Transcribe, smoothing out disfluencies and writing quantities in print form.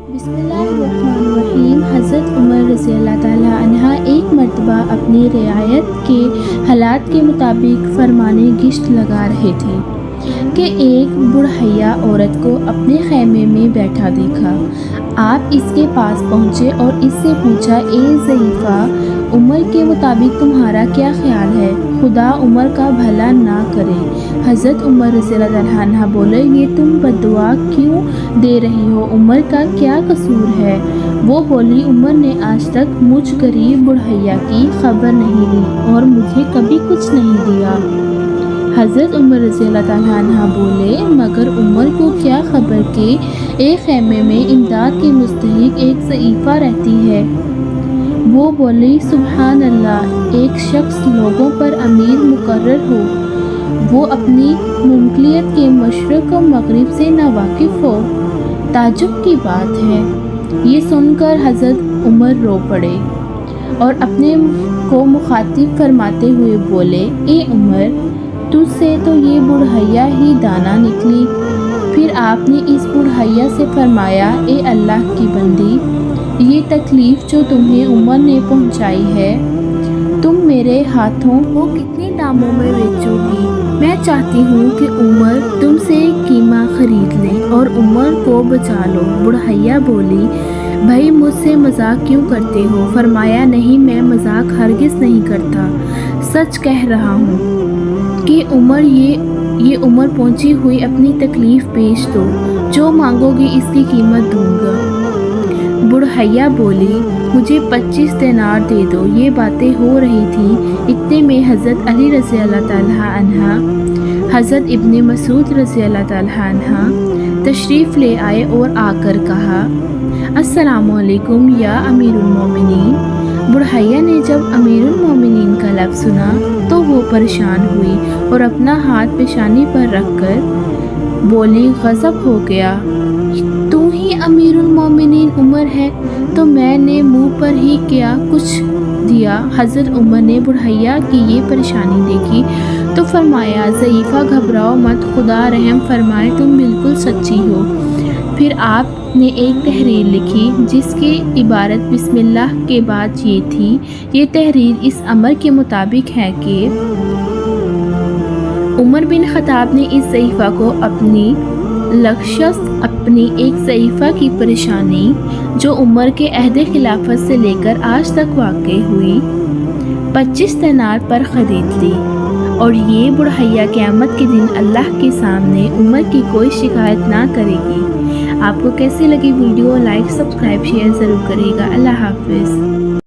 बिस्मिल्लाहिर्रहमानिर्रहीम। हज़रत उमर रज़ी अल्लाह ताला अन्हा एक मर्तबा अपनी रियायत के हालात के मुताबिक फरमाने गिश्त लगा रहे थे कि एक बुढ़ैया औरत को अपने खैमे में बैठा देखा। आप इसके पास पहुँचे और इससे पूछा, ए ज़ईफ़ा, उमर के मुताबिक तुम्हारा क्या ख्याल है? खुदा उमर का भला ना करे। हज़रत उमर रज़ी अल्लाह अन्हा बोले, ये तुम बद्दुआ क्यों दे रही हो? उमर का क्या कसूर है? वो बोली, उमर ने आज तक मुझ गरीब बुढ़ैया की खबर नहीं ली और मुझे कभी कुछ नहीं दिया। हज़रत उमर रज़ी अल्लाह अन्हा बोले, मगर उमर को क्या खबर कि एक खैमे में इमदाद के मुस्तहिक एक ज़ईफ़ा रहती है। वो बोली, सुबहान अल्लाह, एक शख्स लोगों पर अमीर मुकर्रर हो, वो अपनी मुमलिकत के मशरिक़ और मग़रिब से नावाकिफ़ हो। ताज्जुब की बात है। ये सुनकर हज़रत उमर रो पड़े और अपने को मुखातिब फरमाते हुए बोले, ए उमर, तुझसे तो ये बुढ़ैया ही दाना निकली। फिर आपने इस बुढ़ैया से फरमाया, ए अल्लाह की बंदी, ये तकलीफ़ जो तुम्हें उमर ने पहुंचाई है, तुम मेरे हाथों को कितने दामों में बेचोगी? मैं चाहती हूँ कि उमर तुमसे कीमा खरीद ले और उमर को बचा लो। बुढ़ैया बोली, भाई मुझसे मजाक क्यों करते हो? फरमाया, नहीं, मैं मजाक हरगिज़ नहीं करता, सच कह रहा हूँ कि उमर ये उमर पहुंची हुई अपनी तकलीफ़ बेच दो, जो मांगोगी इसकी कीमत दूंगा। बुढ़ैया बोली, मुझे 25 दिनार दे दो। ये बातें हो रही थी, इतने में हज़रत अली रज़ी अल्लाह ताला अन्हा, हज़रत इब्ने मसूद रज़ी अल्लाह ताला अन्हा तशरीफ़ ले आए और आकर कहा, अस्सलामु अलैकुम या अमीरुल मोमिनीन। बुढ़ैया ने जब अमीरुल मोमिनीन का लफ्ज़ सुना तो वो परेशान हुई और अपना हाथ पेशानी पर रखकर बोली, गज़ब हो गया, तू ही अमीरुल मोमिनीन उमर है, तो मैंने मुँह पर ही क्या कुछ दिया। हज़रत उमर ने बुढ़ैया की ये परेशानी देखी तो फरमाया, ज़ईफ़ा, घबराओ मत, खुदा रहम फरमाए, तुम बिल्कुल सच्ची हो। फिर आपने एक तहरीर लिखी जिसकी इबारत बिस्मिल्लाह के बाद ये थी। ये तहरीर इस अमर के मुताबिक है कि उमर बिन ख़त्ताब ने इस ज़ईफ़ा को अपनी एक ज़ईफ़ा की परेशानी जो उमर के अहद खिलाफत से लेकर आज तक वाक़ई हुई 25 दिनार पर ख़रीद ली और ये बुढ़ैया क़यामत के दिन अल्लाह के सामने उमर की कोई शिकायत ना करेगी। आपको कैसी लगी वीडियो? लाइक, सब्सक्राइब, शेयर ज़रूर करिएगा। अल्लाह हाफ़िज़।